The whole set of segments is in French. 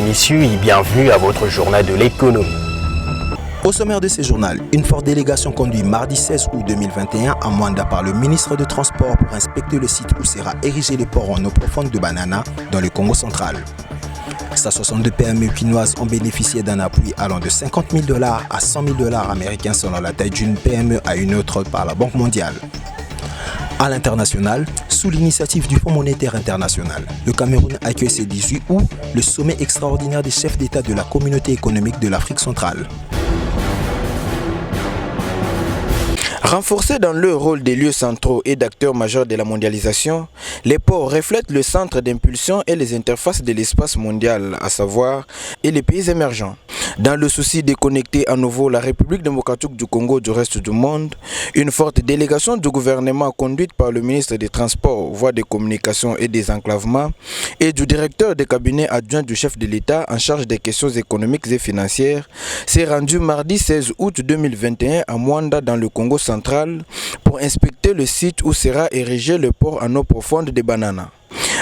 messieurs et bienvenue à votre journal de l'économie. Au sommaire de ce journal, une forte délégation conduite mardi 16 août 2021 à mandat par le ministre des Transports pour inspecter le site où sera érigé le port en eau profonde de Banana dans le Congo central. 162 PME quinoises ont bénéficié d'un appui allant de $50 000 à $100 000 américains selon la taille d'une PME à une autre par la Banque mondiale. À l'international, sous l'initiative du Fonds monétaire international, le Cameroun accueille ce 18 août le sommet extraordinaire des chefs d'État de la Communauté économique de l'Afrique centrale. Renforcés dans leur rôle des lieux centraux et d'acteurs majeurs de la mondialisation, les ports reflètent le centre d'impulsion et les interfaces de l'espace mondial, à savoir, et les pays émergents. Dans le souci de connecter à nouveau la République démocratique du Congo du reste du monde, une forte délégation du gouvernement conduite par le ministre des Transports, Voies de communication et des enclavements et du directeur de cabinet adjoint du chef de l'État en charge des questions économiques et financières s'est rendu mardi 16 août 2021 à Mwanda dans le Congo central pour inspecter le site où sera érigé le port en eau profonde de Banana.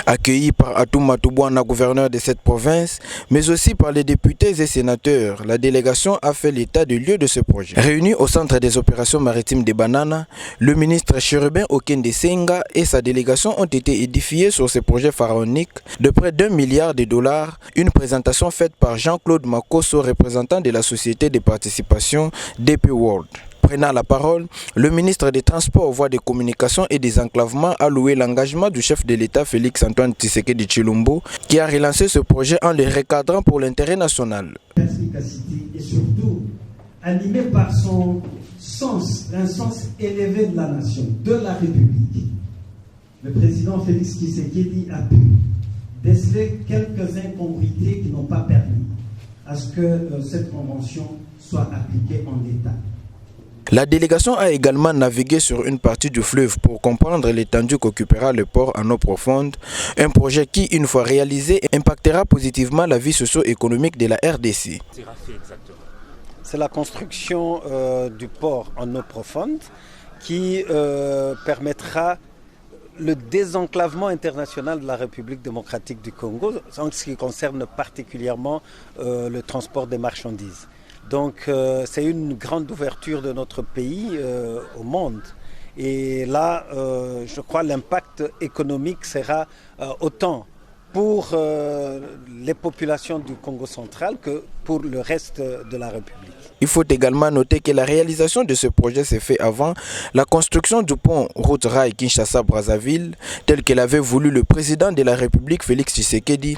Accueilli par Atouma Toubouana, gouverneur de cette province, mais aussi par les députés et sénateurs, la délégation a fait l'état du lieu de ce projet. Réunis au centre des opérations maritimes de Banana, le ministre Chérubin Okende Senga et sa délégation ont été édifiés sur ce projet pharaonique de près d'$1 milliard, une présentation faite par Jean-Claude Makosso, représentant de la société de participation DP World. Prenant la parole, le ministre des Transports, Voies de communication et des enclavements a loué l'engagement du chef de l'État Félix-Antoine Tshisekedi Tshilombo qui a relancé ce projet en le recadrant pour l'intérêt national. Perspicacité et surtout animé par son sens, un sens élevé de la nation, de la République. Le président Félix Tshisekedi a pu déceler quelques incongruités qui n'ont pas permis à ce que cette convention soit appliquée en l'état. La délégation a également navigué sur une partie du fleuve pour comprendre l'étendue qu'occupera le port en eau profonde, un projet qui, une fois réalisé, impactera positivement la vie socio-économique de la RDC. C'est la construction du port en eau profonde qui permettra le désenclavement international de la République démocratique du Congo, en ce qui concerne particulièrement le transport des marchandises. Donc c'est une grande ouverture de notre pays au monde. Et là, je crois l'impact économique sera autant pour les populations du Congo central que pour le reste de la République. Il faut également noter que la réalisation de ce projet s'est faite avant la construction du pont route-rail Kinshasa-Brazzaville, tel que l'avait voulu le président de la République Félix Tshisekedi.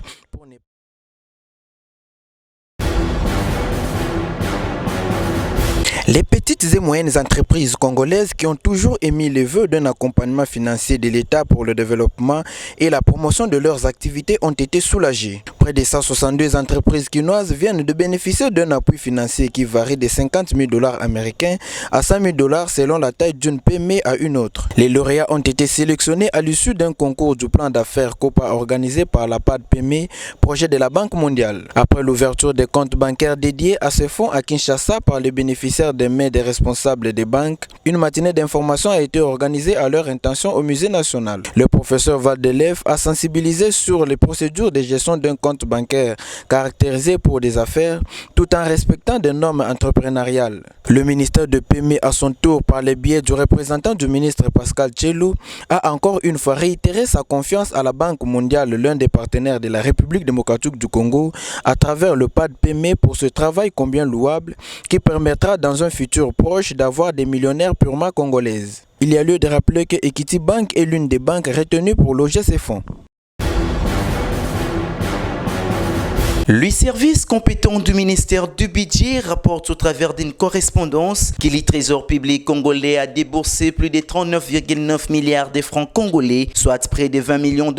Les petites et moyennes entreprises congolaises qui ont toujours émis le vœu d'un accompagnement financier de l'État pour le développement et la promotion de leurs activités ont été soulagées. Près de 162 entreprises quinoises viennent de bénéficier d'un appui financier qui varie de $50 000 américains à $100 000 selon la taille d'une PME à une autre. Les lauréats ont été sélectionnés à l'issue d'un concours du plan d'affaires COPA organisé par la PAD PME, projet de la Banque mondiale. Après l'ouverture des comptes bancaires dédiés à ce fonds à Kinshasa par les bénéficiaires des mains des responsables des banques, une matinée d'information a été organisée à leur intention au musée national. Le professeur Valdelef a sensibilisé sur les procédures de gestion d'un compte bancaire caractérisé pour des affaires tout en respectant des normes entrepreneuriales. Le ministère de PME à son tour, par le biais du représentant du ministre Pascal Tchelou, a encore une fois réitéré sa confiance à la Banque mondiale, l'un des partenaires de la République démocratique du Congo, à travers le PAD PME pour ce travail combien louable qui permettra dans un futur proche d'avoir des millionnaires purement congolaises. Il y a lieu de rappeler que Equity Bank est l'une des banques retenues pour loger ces fonds. Le service compétent du ministère du Budget rapporte au travers d'une correspondance que le Trésor public congolais a déboursé plus de 39,9 milliards de francs congolais, soit près de $20 millions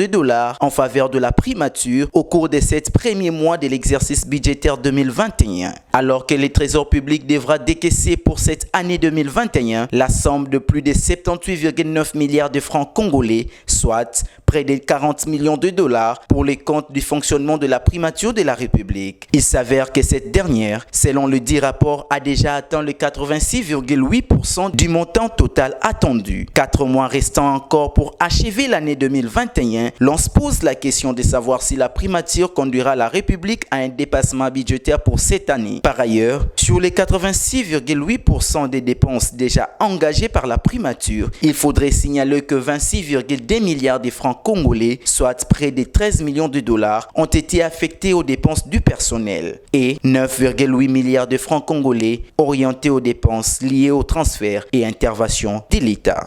en faveur de la primature au cours des 7 premiers mois de l'exercice budgétaire 2021. Alors que le Trésor public devra décaisser pour cette année 2021 la somme de plus de 78,9 milliards de francs congolais, soit près de 40 millions de dollars pour les comptes du fonctionnement de la primature de la République. Il s'avère que cette dernière, selon le dit rapport, a déjà atteint le 86,8% du montant total attendu. 4 mois restants encore pour achever l'année 2021, l'on se pose la question de savoir si la primature conduira la République à un dépassement budgétaire pour cette année. Par ailleurs, sur les 86,8% des dépenses déjà engagées par la primature, il faudrait signaler que 26,2 milliards de francs congolais, soit près de 13 millions de dollars, ont été affectés aux dépenses du personnel et 9,8 milliards de francs congolais orientés aux dépenses liées aux transferts et interventions de l'État.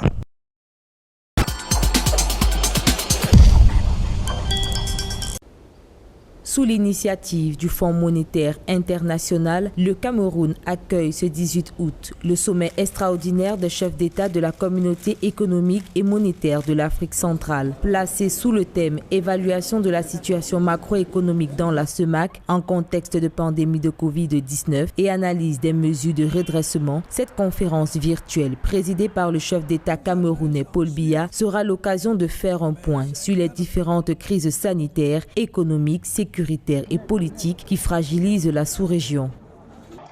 Sous l'initiative du Fonds monétaire international, le Cameroun accueille ce 18 août le sommet extraordinaire des chefs d'État de la communauté économique et monétaire de l'Afrique centrale. Placé sous le thème « Évaluation de la situation macroéconomique dans la CEMAC en contexte de pandémie de Covid-19 et analyse des mesures de redressement », cette conférence virtuelle présidée par le chef d'État camerounais Paul Biya sera l'occasion de faire un point sur les différentes crises sanitaires, économiques, sécuritaires et politiques qui fragilisent la sous-région.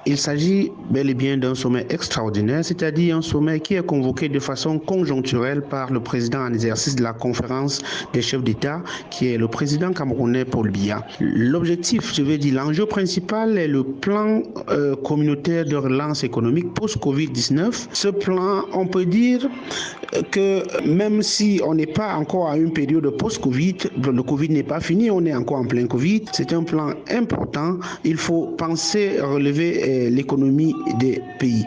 Il s'agit bel et bien d'un sommet extraordinaire, c'est-à-dire un sommet qui est convoqué de façon conjoncturelle par le président en exercice de la conférence des chefs d'État, qui est le président camerounais Paul Biya. L'objectif, l'enjeu principal est le plan communautaire de relance économique post-Covid-19. Ce plan, on peut dire que même si on n'est pas encore à une période post-Covid, le Covid n'est pas fini, on est encore en plein Covid, c'est un plan important. Il faut penser relever l'économie des pays.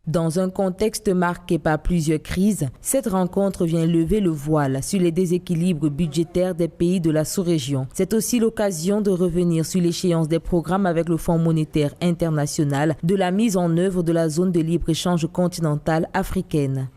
Dans un contexte marqué par plusieurs crises, cette rencontre vient lever le voile sur les déséquilibres budgétaires des pays de la sous-région. C'est aussi l'occasion de revenir sur l'échéance des programmes avec le Fonds monétaire international de la mise en œuvre de la zone de libre-échange continentale africaine.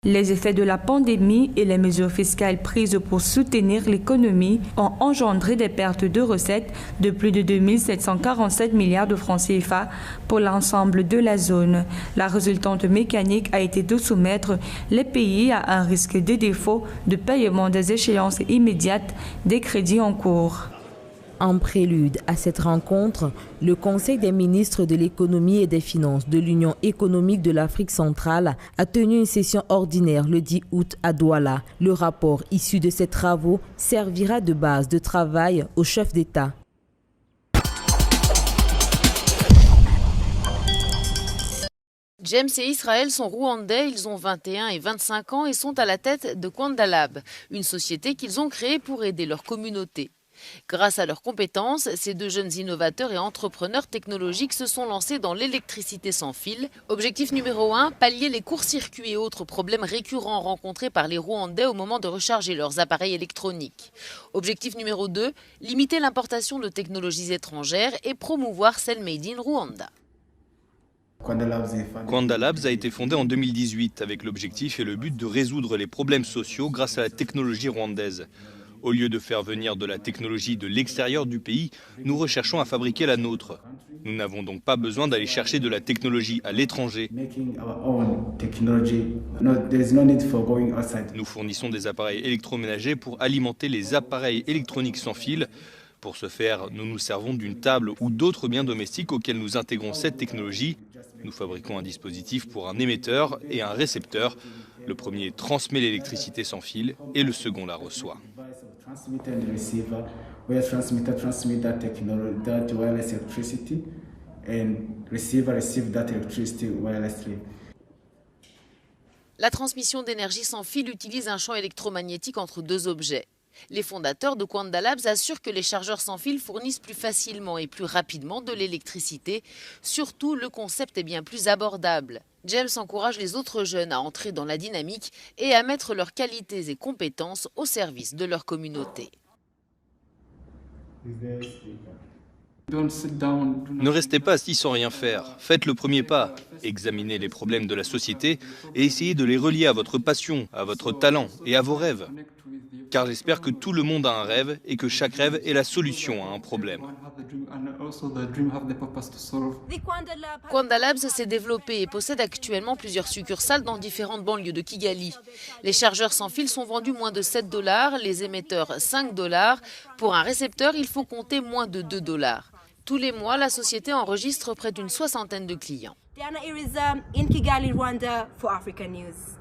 Les effets de la pandémie et les mesures fiscales prises pour soutenir l'économie ont engendré des pertes de recettes de plus de 2 747 milliards de francs CFA pour l'ensemble de la zone. La résultante mécanique a été de soumettre les pays à un risque de défaut de paiement des échéances immédiates des crédits en cours. En prélude à cette rencontre, le Conseil des ministres de l'économie et des finances de l'Union économique de l'Afrique centrale a tenu une session ordinaire le 10 août à Douala. Le rapport issu de ces travaux servira de base de travail aux chefs d'État. James et Israël sont rwandais, ils ont 21 et 25 ans et sont à la tête de Kwandalab, une société qu'ils ont créée pour aider leur communauté. Grâce à leurs compétences, ces deux jeunes innovateurs et entrepreneurs technologiques se sont lancés dans l'électricité sans fil. Objectif numéro 1, pallier les courts-circuits et autres problèmes récurrents rencontrés par les Rwandais au moment de recharger leurs appareils électroniques. Objectif numéro 2, limiter l'importation de technologies étrangères et promouvoir celles made in Rwanda. Kwandalabs a été fondé en 2018 avec l'objectif et le but de résoudre les problèmes sociaux grâce à la technologie rwandaise. Au lieu de faire venir de la technologie de l'extérieur du pays, nous recherchons à fabriquer la nôtre. Nous n'avons donc pas besoin d'aller chercher de la technologie à l'étranger. Nous fournissons des appareils électroménagers pour alimenter les appareils électroniques sans fil. Pour ce faire, nous nous servons d'une table ou d'autres biens domestiques auxquels nous intégrons cette technologie. Nous fabriquons un dispositif pour un émetteur et un récepteur. Le premier transmet l'électricité sans fil et le second la reçoit. La transmission d'énergie sans fil utilise un champ électromagnétique entre deux objets. Les fondateurs de Kwandalabs assurent que les chargeurs sans fil fournissent plus facilement et plus rapidement de l'électricité. Surtout, le concept est bien plus abordable. James encourage les autres jeunes à entrer dans la dynamique et à mettre leurs qualités et compétences au service de leur communauté. Ne restez pas assis sans rien faire. Faites le premier pas. Examinez les problèmes de la société et essayez de les relier à votre passion, à votre talent et à vos rêves. car j'espère que tout le monde a un rêve et que chaque rêve est la solution à un problème. Kwanda Labs s'est développé et possède actuellement plusieurs succursales dans différentes banlieues de Kigali. Les chargeurs sans fil sont vendus moins de 7 $, les émetteurs 5 $. Pour un récepteur, il faut compter moins de 2 $. Tous les mois, la société enregistre près d'une 60aine de clients. Diana Iriza in Kigali, Rwanda for Africa News.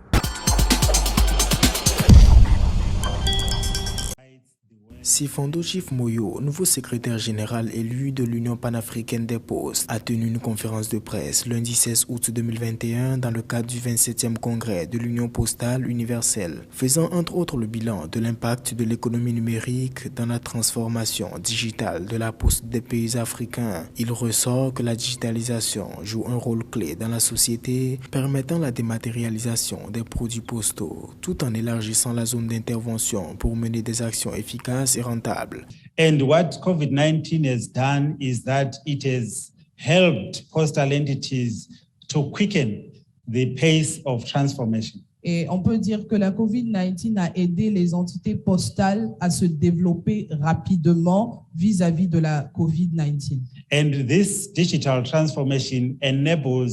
Sifondo Chief Moyo, nouveau secrétaire général élu de l'Union panafricaine des postes, a tenu une conférence de presse lundi 16 août 2021 dans le cadre du 27e congrès de l'Union postale universelle, faisant entre autres le bilan de l'impact de l'économie numérique dans la transformation digitale de la poste des pays africains. Il ressort que la digitalisation joue un rôle clé dans la société, permettant la dématérialisation des produits postaux, tout en élargissant la zone d'intervention pour mener des actions efficaces et rentable. And what COVID-19 has done is that it has helped postal entities to quicken the pace of transformation. Et on peut dire que la COVID-19 a aidé les entités postales à se développer rapidement vis-à-vis de la COVID-19. And this digital transformation enables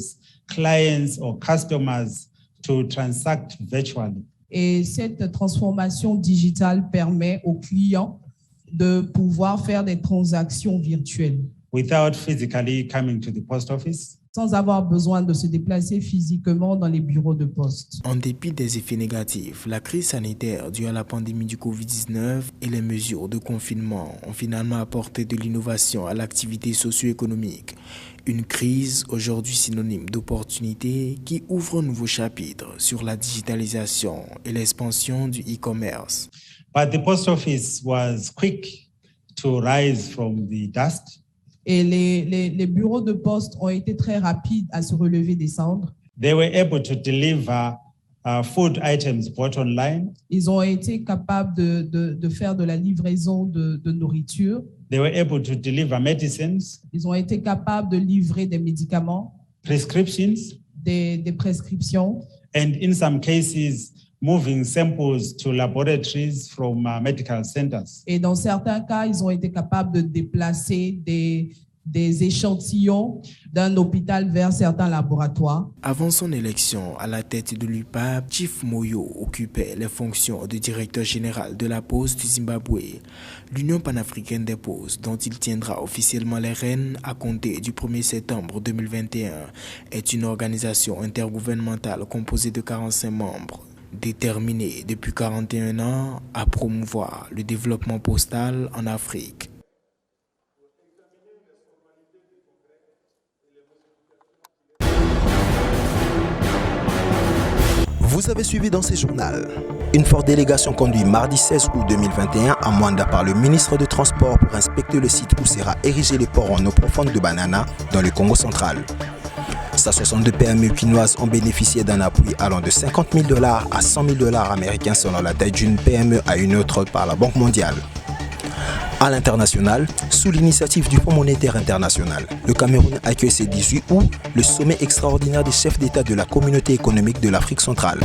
clients or customers to transact virtually. Et cette transformation digitale permet aux clients de pouvoir faire des transactions virtuelles. Without physically coming to the post office. Sans avoir besoin de se déplacer physiquement dans les bureaux de poste. En dépit des effets négatifs, la crise sanitaire due à la pandémie du Covid-19 et les mesures de confinement ont finalement apporté de l'innovation à l'activité socio-économique. Une crise aujourd'hui synonyme d'opportunité qui ouvre un nouveau chapitre sur la digitalisation et l'expansion du e-commerce. But the post office was quick to rise from the dust. Et les bureaux de poste ont été très rapides à se relever des cendres. They were able to deliver food items bought online. Ils ont été capables de faire de la livraison de nourriture. They were able to deliver medicines. Ils ont été capables de livrer des médicaments. Prescriptions. Des prescriptions. And in some cases, moving samples to laboratories from medical centers. Et dans certains cas, ils ont été capables de déplacer des échantillons d'un hôpital vers certains laboratoires. Avant son élection à la tête de l'UPAP, Chief Moyo occupait les fonctions de directeur général de la Poste du Zimbabwe. L'Union panafricaine des postes, dont il tiendra officiellement les rênes à compter du 1er septembre 2021, est une organisation intergouvernementale composée de 45 membres. Déterminé depuis 41 ans à promouvoir le développement postal en Afrique. Vous avez suivi dans ce journal. Une forte délégation conduite mardi 16 août 2021 à Mwanda par le ministre des Transports pour inspecter le site où sera érigé le port en eau profonde de Banana dans le Congo central. 162 PME quinoises ont bénéficié d'un appui allant de $50 000 à $100 000 américains selon la taille d'une PME à une autre par la Banque mondiale. À l'international, sous l'initiative du Fonds monétaire international, le Cameroun accueille ce 18 août le sommet extraordinaire des chefs d'État de la Communauté économique de l'Afrique centrale.